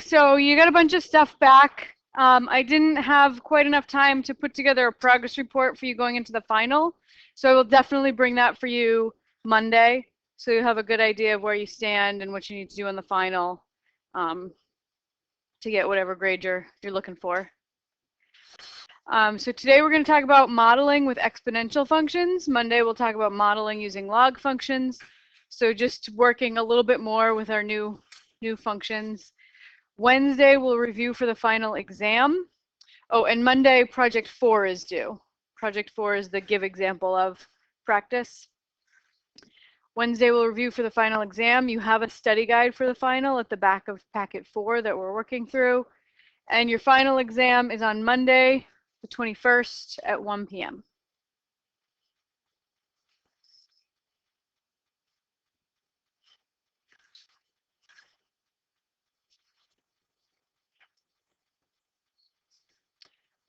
So you got a bunch of stuff back. I didn't have quite enough time to put together a progress report for you going into the final. So I will definitely bring that for you Monday. So you have a good idea of where you stand and what you need to do in the final to get whatever grade you're looking for. So today we're going to talk about modeling with exponential functions. Monday we'll talk about modeling using log functions. So just working a little bit more with our new functions. Wednesday we'll review for the final exam. Oh, and Monday project 4 is due. Project 4 is the give example of practice. Wednesday we'll review for the final exam. You have a study guide for the final at the back of packet 4 that we're working through. And your final exam is on Monday, the 21st at 1 p.m.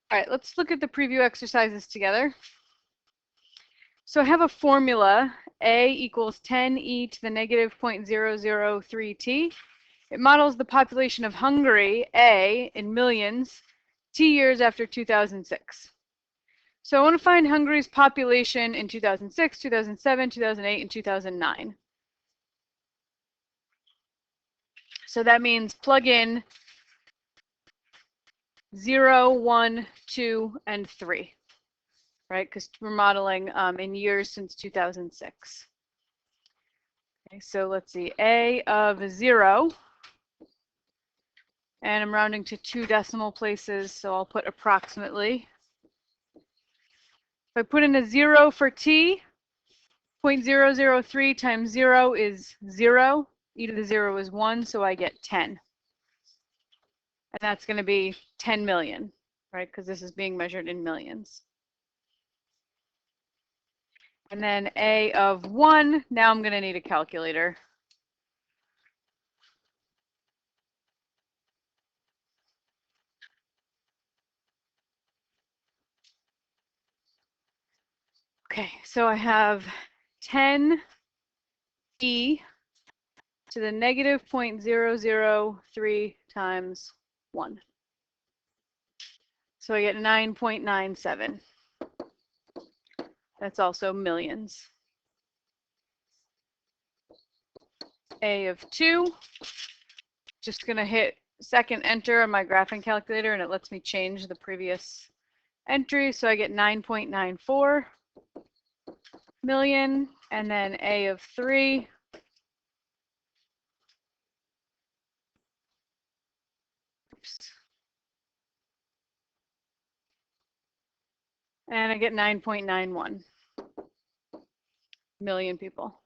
All right, let's look at the preview exercises together. So I have a formula, A equals 10e to the negative 0.003t. It models the population of Hungary, A, in millions, t years after 2006. So I want to find Hungary's population in 2006, 2007, 2008, and 2009. So that means plug in 0, 1, 2, and 3, right? Because we're modeling in years since 2006. Okay, so let's see, A of 0, and I'm rounding to 2 decimal places, so I'll put approximately. If I put in a 0 for t, 0.003 times 0 is 0. E to the 0 is 1, so I get 10. And that's going to be 10 million, right? Because this is being measured in millions. And then A of 1, now I'm going to need a calculator. Okay, so I have 10 e to the negative 0.003 times 1. So I get 9.97. That's also millions. A of 2, just going to hit second enter on my graphing calculator, and it lets me change the previous entry. So I get 9.94 million, and then A of 3. Oops. And I get 9.91 million people.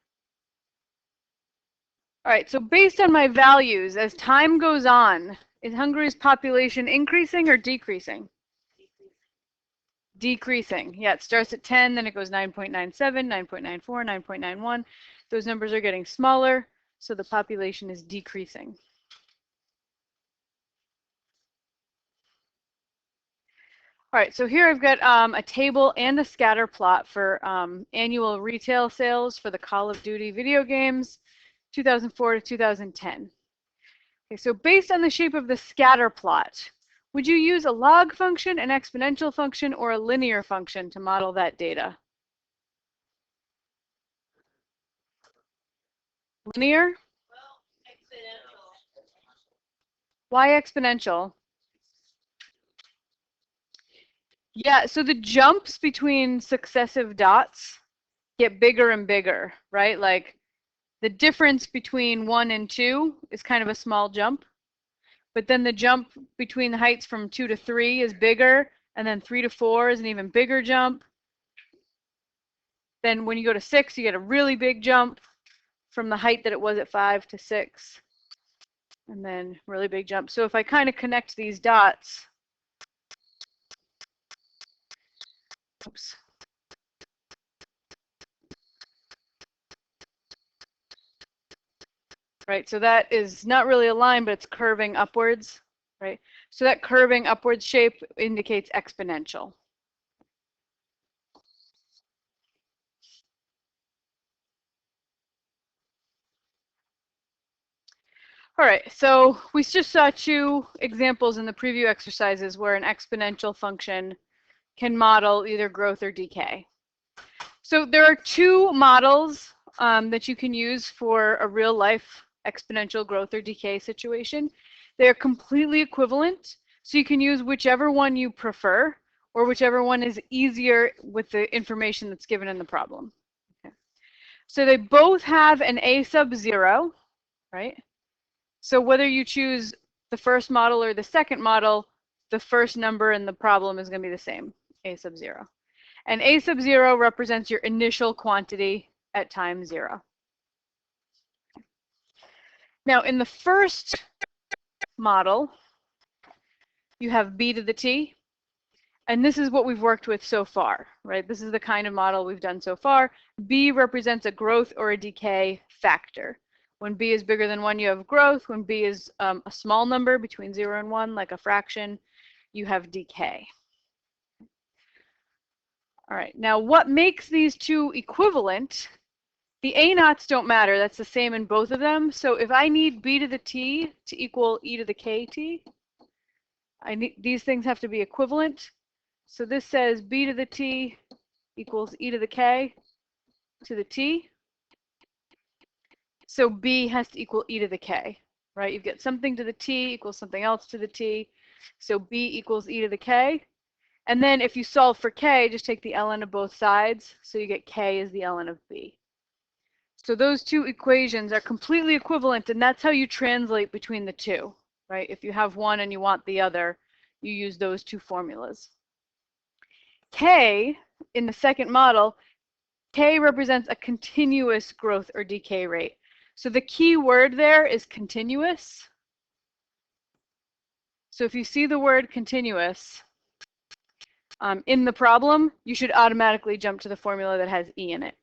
All right, so based on my values, as time goes on, is Hungary's population increasing or decreasing? Decreasing. Yeah, it starts at 10, then it goes 9.97, 9.94, 9.91. Those numbers are getting smaller, so the population is decreasing. All right, so here I've got a table and a scatter plot for annual retail sales for the Call of Duty video games, 2004 to 2010. Okay, so based on the shape of the scatter plot, would you use a log function, an exponential function, or a linear function to model that data? Linear? Well, exponential. Why exponential? Yeah, so the jumps between successive dots get bigger and bigger, right? Like the difference between 1 and 2 is kind of a small jump, but then the jump between the heights from 2 to 3 is bigger, and then 3 to 4 is an even bigger jump. Then when you go to 6, you get a really big jump from the height that it was at 5 to 6, and then really big jump. So if I kind of connect these dots, oops. Right, so that is not really a line, but it's curving upwards, right? So that curving upwards shape indicates exponential. All All right, so we just saw two examples in the preview exercises where an exponential function can model either growth or decay. So there are two models that you can use for a real life exponential growth or decay situation. They're completely equivalent, so you can use whichever one you prefer or whichever one is easier with the information that's given in the problem. Okay. So they both have an a sub 0, right? So whether you choose the first model or the second model, the first number in the problem is going to be the same, a sub 0. And a sub 0 represents your initial quantity at time 0. Now, in the first model, you have b to the t, and this is what we've worked with so far, right? This is the kind of model we've done so far. B represents a growth or a decay factor. When b is bigger than 1, you have growth. When b is a small number between 0 and 1, like a fraction, you have decay. All right, now what makes these two equivalent? The a naughts don't matter. That's the same in both of them. So if I need b to the t to equal e to the kt, these things have to be equivalent. So this says b to the t equals e to the k to the t. So b has to equal e to the k, right? You get something to the t equals something else to the t. So b equals e to the k. And then if you solve for k, just take the ln of both sides. So you get k is the ln of b. So those two equations are completely equivalent, and that's how you translate between the two, right? If you have one and you want the other, you use those two formulas. K, in the second model, K represents a continuous growth or decay rate. So the key word there is continuous. So if you see the word continuous in the problem, you should automatically jump to the formula that has E in it.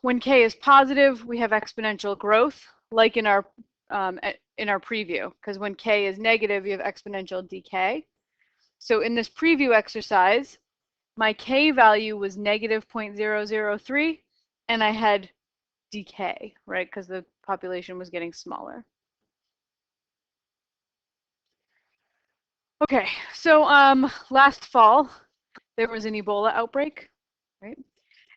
When K is positive, we have exponential growth, like in our preview, because when K is negative, you have exponential decay. So in this preview exercise, my K value was negative 0.003, and I had decay, right, because the population was getting smaller. Okay, so last fall, there was an Ebola outbreak, right?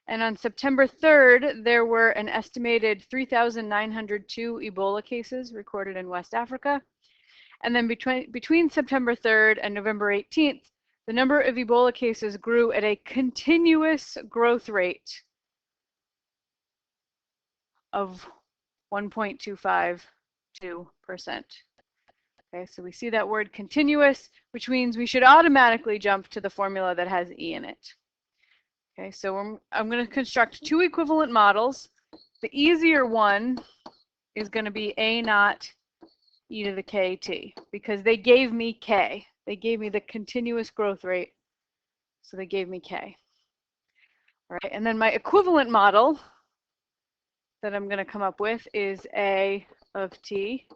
And on September 3rd, there were an estimated 3,902 Ebola cases recorded in West Africa. And then between September 3rd and November 18th, the number of Ebola cases grew at a continuous growth rate of 1.252%. Okay, so we see that word continuous, which means we should automatically jump to the formula that has E in it. Okay, so I'm going to construct two equivalent models. The easier one is going to be A naught e to the kt, because they gave me k. They gave me the continuous growth rate, so they gave me k. All right, and then my equivalent model that I'm going to come up with is A of t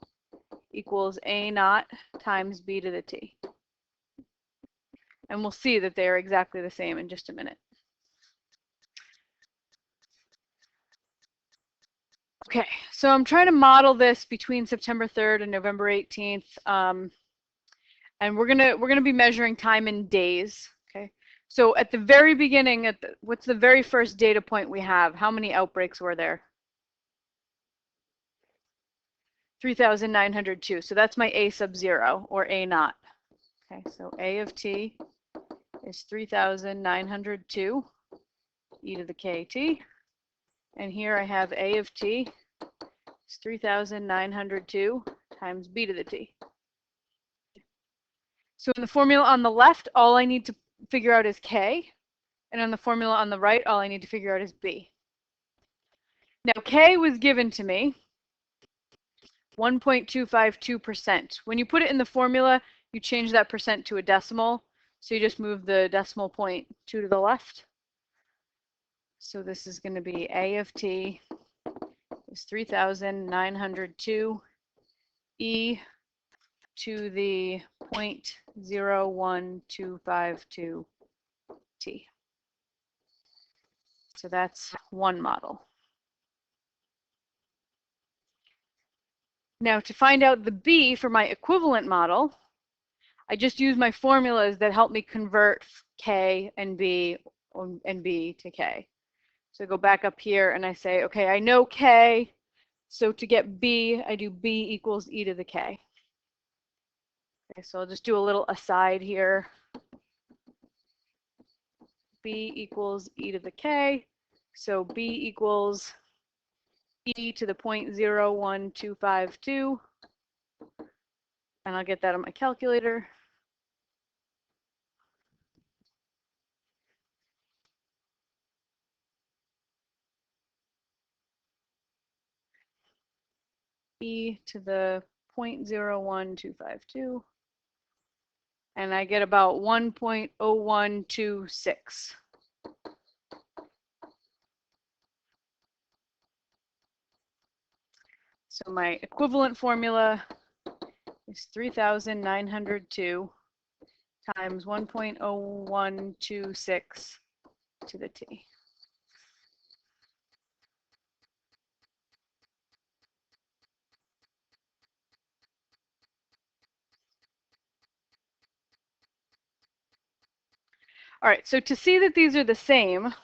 equals A naught times b to the t. And we'll see that they are exactly the same in just a minute. Okay, so I'm trying to model this between September 3rd and November 18th, and we're gonna be measuring time in days. Okay, so at the very beginning, what's the very first data point we have? How many outbreaks were there? 3,902. So that's my A sub 0, or A naught. Okay, so A of t is 3,902 e to the kt. And here I have A of t is 3,902 times b to the t. So in the formula on the left, all I need to figure out is k. And on the formula on the right, all I need to figure out is b. Now, k was given to me, 1.252%. When you put it in the formula, you change that percent to a decimal. So you just move the decimal point 2 to the left. So this is going to be A of t is 3,902 e to the 0.01252 t. So that's one model. Now to find out the b for my equivalent model, I just use my formulas that help me convert k and b to k. So I go back up here and I say, okay, I know k, so to get b, I do b equals e to the k. Okay, so I'll just do a little aside here. B equals e to the k, so b equals e to the 0.01252, and I'll get that on my calculator. E to the 0.01252, and I get about 1.0126. So my equivalent formula is 3,902 times 1.0126 to the t. All right, so to see that these are the same,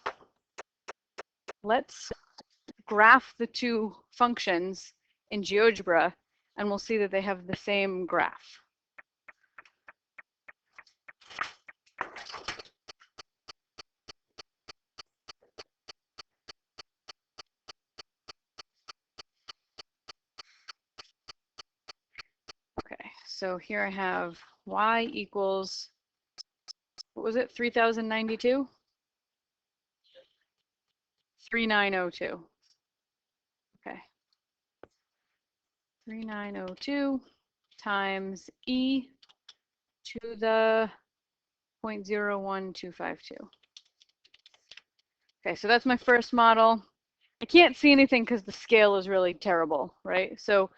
let's graph the two functions in GeoGebra, and we'll see that they have the same graph. Okay, so here I have y equals, what was it, 3,092? 3,902. Okay. 3,902 times e to the 0.01252. Okay, so that's my first model. I can't see anything because the scale is really terrible, right? So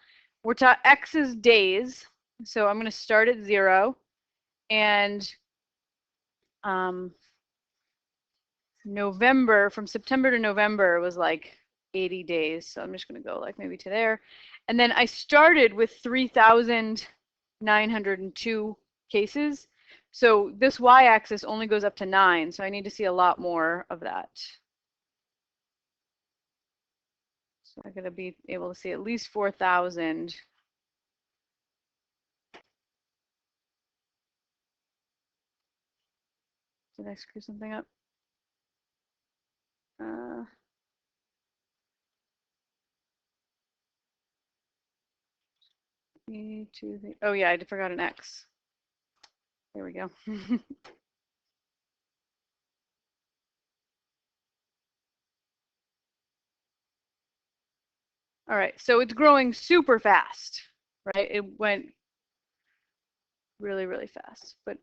we're x is days, so I'm going to start at 0, and November, from September to November was like 80 days, so I'm just going to go like maybe to there. And then I started with 3,902 cases, so this y-axis only goes up to 9, so I need to see a lot more of that. So I'm going to be able to see at least 4,000. Did I screw something up? Oh yeah, I forgot an X. There we go. All right, so it's growing super fast, right? It went really, really fast, but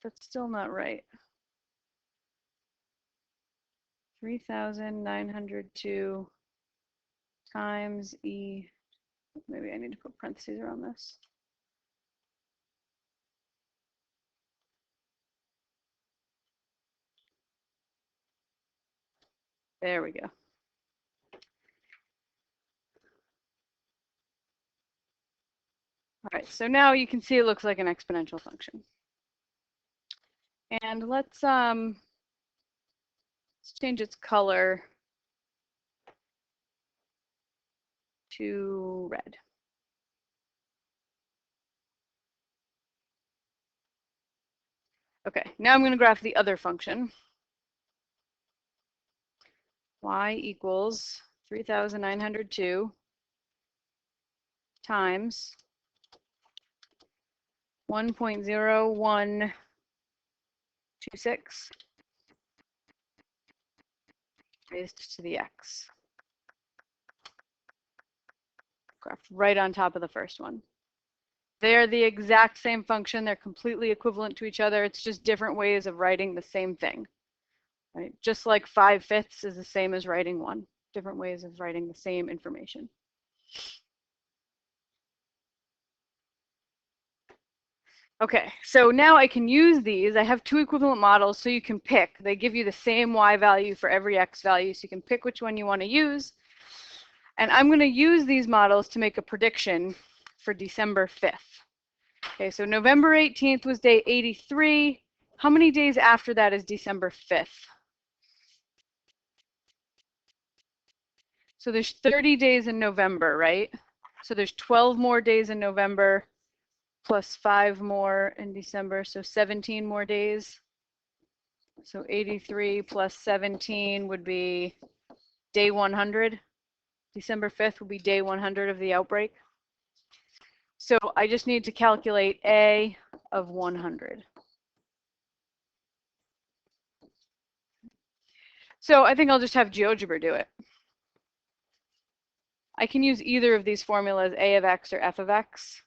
that's still not right. 3,902 times E. Maybe I need to put parentheses around this. There we go. All right, so now you can see it looks like an exponential function. And let's change its color to red. Okay, now I'm going to graph the other function. Y equals 3,902 times 1.0126 raised to the x. Graph right on top of the first one. They're the exact same function. They're completely equivalent to each other. It's just different ways of writing the same thing. Right? Just like 5/5 is the same as writing 1. Different ways of writing the same information. Okay, so now I can use these. I have two equivalent models, so you can pick. They give you the same y value for every x value, so you can pick which one you want to use. And I'm going to use these models to make a prediction for December 5th. Okay, so November 18th was day 83. How many days after that is December 5th? So there's 30 days in November, right? So there's 12 more days in November plus 5 more in December, so 17 more days. So 83 plus 17 would be day 100. December 5th will be day 100 of the outbreak. So I just need to calculate A of 100. So I think I'll just have GeoGebra do it. I can use either of these formulas, A of X or F of X,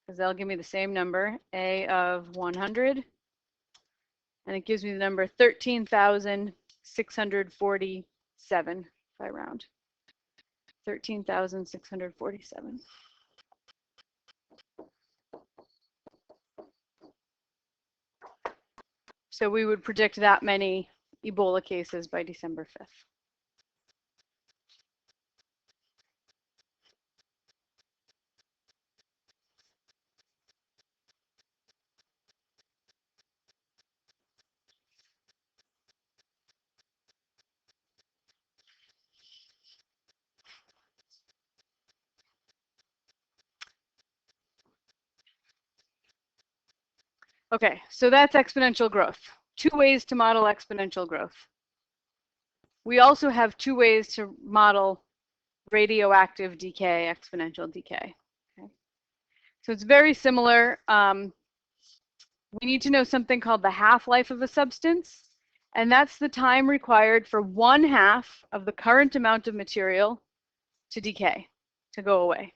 because they'll give me the same number, A of 100. And it gives me the number 13,647, if I round. 13,647. So we would predict that many Ebola cases by December 5th. Okay, so that's exponential growth. 2 ways to model exponential growth. We also have 2 ways to model radioactive decay, exponential decay. Okay. So it's very similar. We need to know something called the half-life of a substance, and that's the time required for 1/2 of the current amount of material to decay, to go away,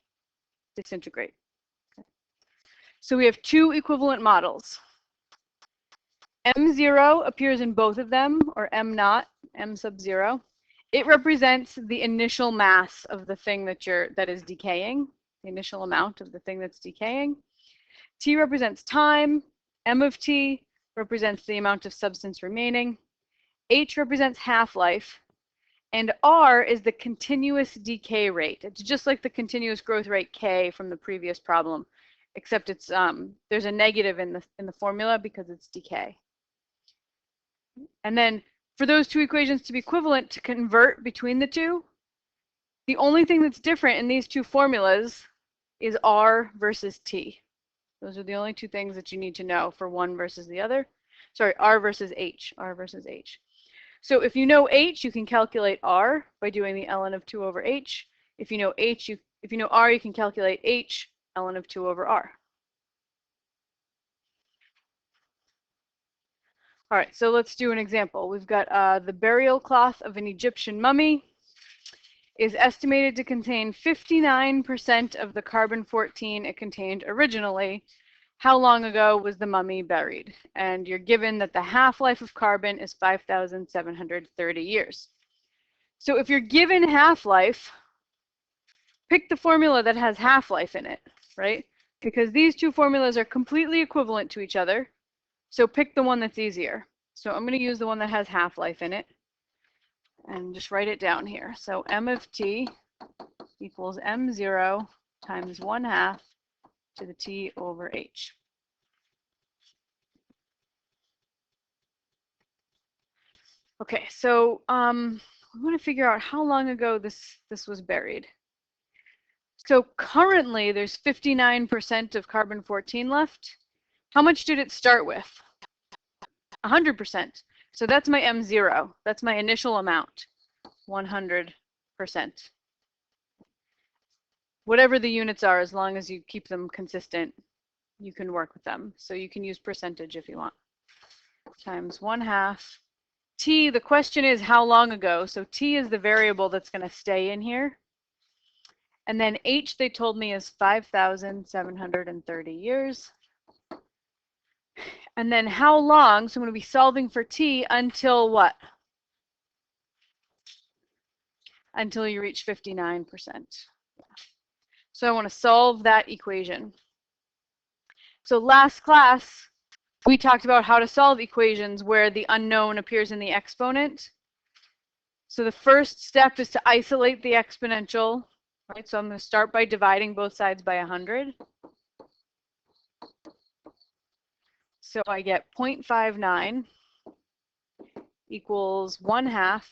disintegrate. Okay. So we have 2 equivalent models. M0 appears in both of them, or M naught, M sub 0. It represents the initial mass of the thing that is decaying, the initial amount of the thing that's decaying. T represents time. M of T represents the amount of substance remaining. H represents half-life. And R is the continuous decay rate. It's just like the continuous growth rate K from the previous problem, except it's there's a negative in the formula because it's decay. And then for those 2 equations to be equivalent, to convert between the 2, the only thing that's different in these 2 formulas is R versus T. Those are the only 2 things that you need to know for one versus the other. Sorry, R versus H, R versus H. So if you know H, you can calculate R by doing the ln of 2 over H. If you know H, if you know R, you can calculate H, ln of 2 over R. All right, so let's do an example. We've got the burial cloth of an Egyptian mummy is estimated to contain 59% of the carbon-14 it contained originally. How long ago was the mummy buried? And you're given that the half-life of carbon is 5,730 years. So if you're given half-life, pick the formula that has half-life in it, right? Because these 2 formulas are completely equivalent to each other. So pick the one that's easier. So I'm going to use the one that has half-life in it and just write it down here. So M of T equals M0 times 1/2 to the T over H. Okay, so we want to figure out how long ago this was buried. So currently there's 59% of carbon-14 left. How much did it start with? 100%. So that's my M0. That's my initial amount, 100%. Whatever the units are, as long as you keep them consistent, you can work with them. So you can use percentage if you want. Times 1/2. T, the question is how long ago. So T is the variable that's going to stay in here. And then H, they told me, is 5,730 years. And then how long? So I'm going to be solving for T until what? Until you reach 59%. So I want to solve that equation. So last class, we talked about how to solve equations where the unknown appears in the exponent. So the first step is to isolate the exponential, right? So I'm going to start by dividing both sides by 100. So I get 0.59 equals 1/2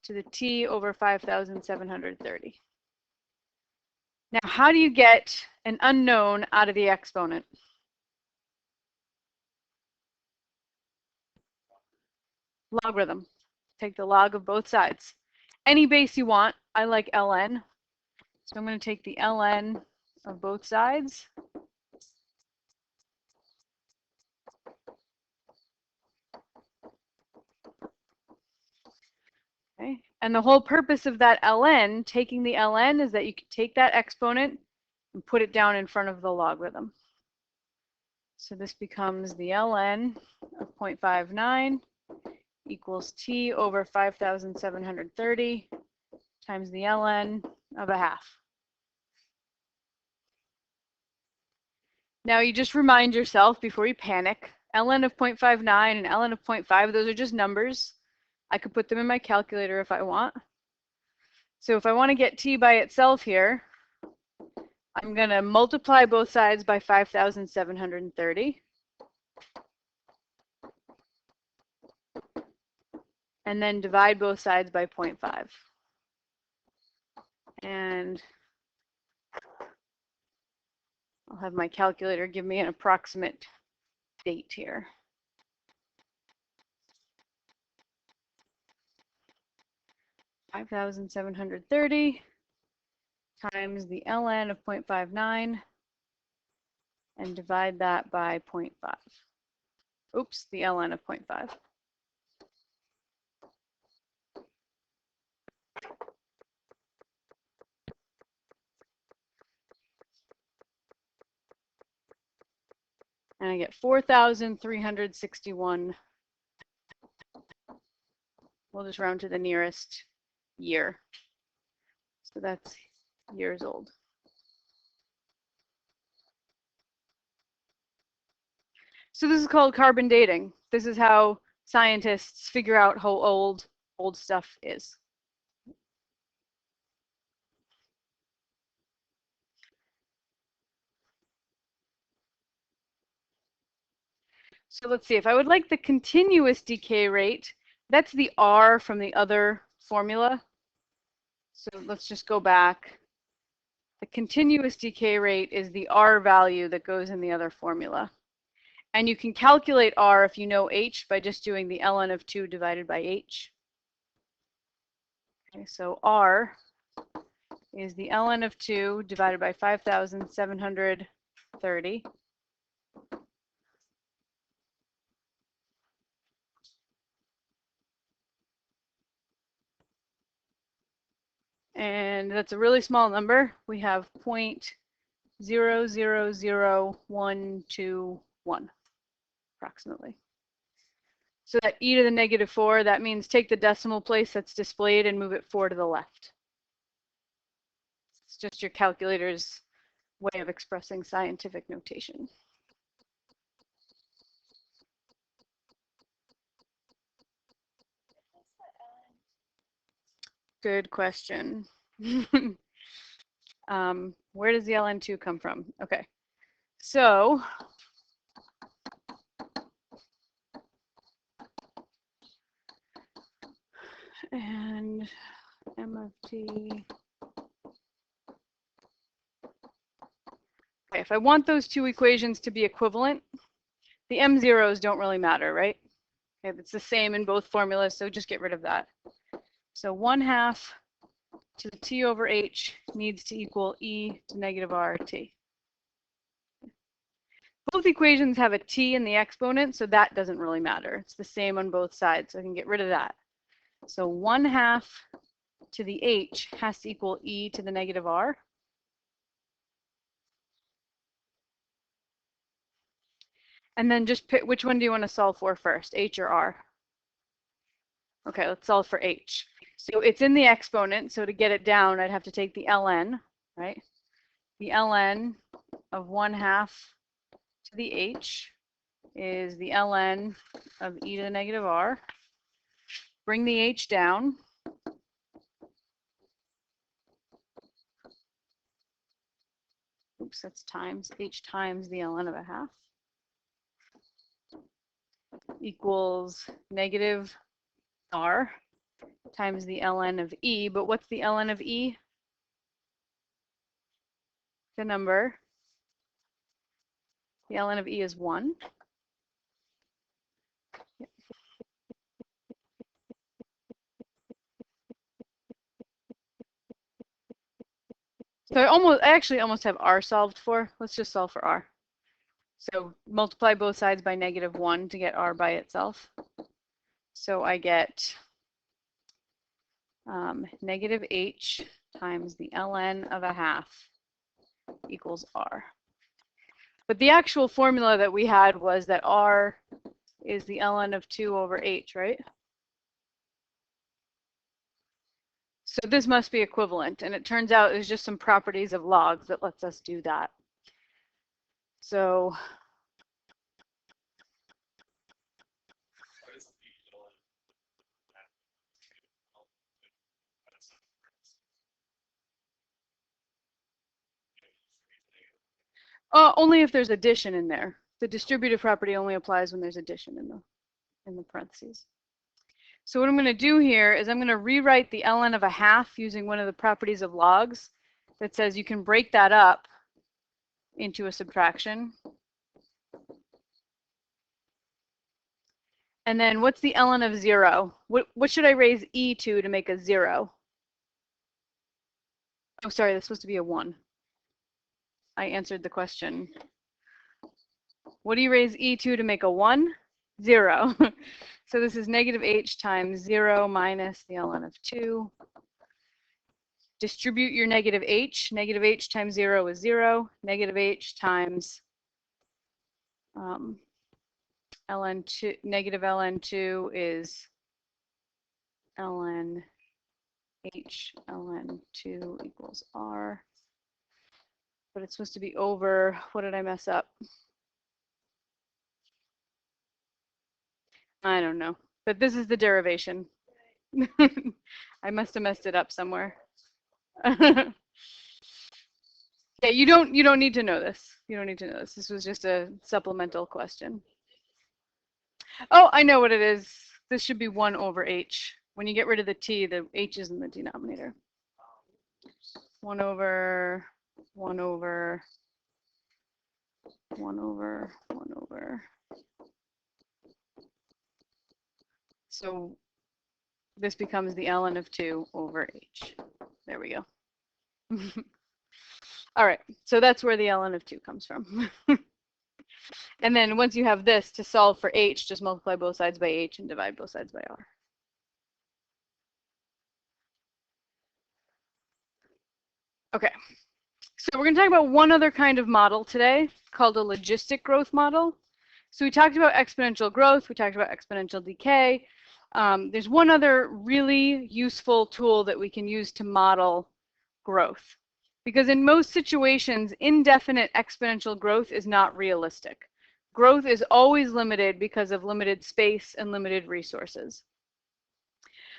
to the t over 5,730. Now, how do you get an unknown out of the exponent? Logarithm. Take the log of both sides. Any base you want. I like ln. So I'm going to take the ln of both sides. Okay. And the whole purpose of that ln, taking the ln, is that you can take that exponent and put it down in front of the logarithm. So this becomes the ln of 0.59 equals t over 5,730 times the ln of 1/2. Now you just remind yourself before you panic, ln of 0.59 and ln of 0.5, those are just numbers. I could put them in my calculator if I want. So if I want to get t by itself here, I'm going to multiply both sides by 5,730. And then divide both sides by 0.5. And I'll have my calculator give me an approximate date here. $5,730 times the ln of 0.59 and divide that by 0.5. Oops, the ln of 0.5. And I get 4,361. We'll just round to the nearest year. So that's years old. So this is called carbon dating. This is how scientists figure out how old stuff is. So let's see, if I would like the continuous decay rate, that's the R from the other formula. So let's just go back. The continuous decay rate is the R value that goes in the other formula. And you can calculate R if you know H by just doing the ln of 2 divided by H. Okay, so R is the ln of 2 divided by 5,730. And that's a really small number. We have 0.000121 approximately. So that e to the -4, that means take the decimal place that's displayed and move it 4 to the left. It's just your calculator's way of expressing scientific notation. Good question. Where does the ln2 come from? Okay, so and m of t. Okay, if I want those two equations to be equivalent, the m zeros don't really matter, right? Okay, it's the same in both formulas, so just get rid of that. So 1/2 to the t over h needs to equal e to -RT. Both equations have a t in the exponent, so that doesn't really matter. It's the same on both sides, so I can get rid of that. So 1/2 to the h has to equal e to the -R. And then just pick, which one do you want to solve for first, h or r? Okay, let's solve for h. So it's in the exponent, so to get it down, I'd have to take the ln, right? The ln of 1/2 to the h is the ln of e to the -R. Bring the h down. oops, that's times, h times the ln of a half equals negative r times the ln of e. But what's the ln of e? The number. The ln of e is 1. So I actually almost have r solved for. Let's just solve for r. So multiply both sides by -1 to get r by itself. So I get negative h times the ln of a half equals r. But the actual formula that we had was that r is the ln of 2 over h, right? So this must be equivalent, and it turns out there's just some properties of logs that lets us do that. So only if there's addition in there. The distributive property only applies when there's addition in the parentheses. So what I'm going to do here is I'm going to rewrite the ln of a half using one of the properties of logs that says you can break that up into a subtraction. And then what's the ln of 0? What should I raise e to make a 0? Oh, sorry, that's supposed to be a 1. I answered the question. What do you raise e to make a 1? 0. So this is negative h times 0 minus the ln of 2. Distribute your negative h. Negative h times 0 is 0. Negative h times ln2, negative ln2 is ln h ln2 equals r. But it's supposed to be over, what did I mess up? I don't know, but this is the derivation. I must have messed it up somewhere. Yeah, you don't need to know this. You don't need to know this. This was just a supplemental question. Oh, I know what it is. This should be 1 over h. When you get rid of the t, the h is in the denominator. 1 over, 1 over, 1 over, 1 over. So this becomes the ln of 2 over h. There we go. All right, so that's where the ln of 2 comes from. And then once you have this, to solve for h, just multiply both sides by h and divide both sides by r. Okay, so we're going to talk about one other kind of model today called a logistic growth model. So we talked about exponential growth, we talked about exponential decay. There's one other really useful tool that we can use to model growth. Because in most situations, indefinite exponential growth is not realistic. Growth is always limited because of limited space and limited resources.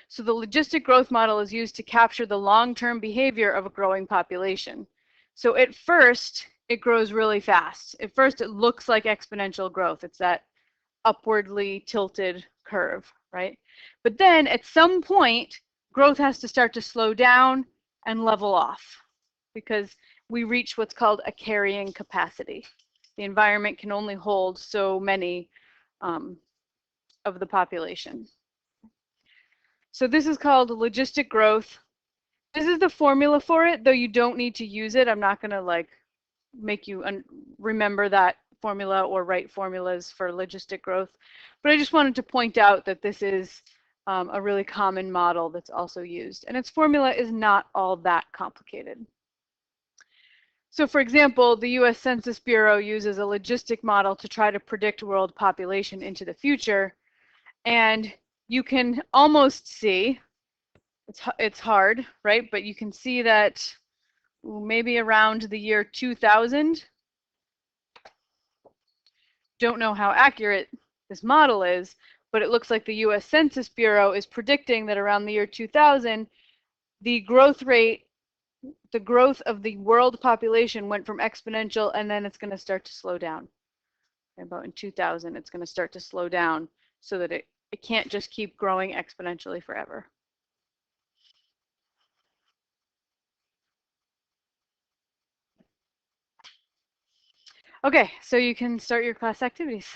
So the logistic growth model is used to capture the long-term behavior of a growing population. So at first, it grows really fast. At first, it looks like exponential growth. It's that upwardly tilted curve, right? But then at some point, growth has to start to slow down and level off because we reach what's called a carrying capacity. The environment can only hold so many of the population. So this is called logistic growth. This is the formula for it, though you don't need to use it. I'm not going to like make you remember that formula or write formulas for logistic growth. But I just wanted to point out that this is a really common model that's also used. And its formula is not all that complicated. So for example, the US Census Bureau uses a logistic model to try to predict world population into the future. And you can almost see, it's hard, right? But you can see that maybe around the year 2000, don't know how accurate this model is, but it looks like the US Census Bureau is predicting that around the year 2000, the growth rate the growth of the world population went from exponential, and then it's going to start to slow down. About in 2000, it's going to start to slow down so that it can't just keep growing exponentially forever. Okay, so you can start your class activities.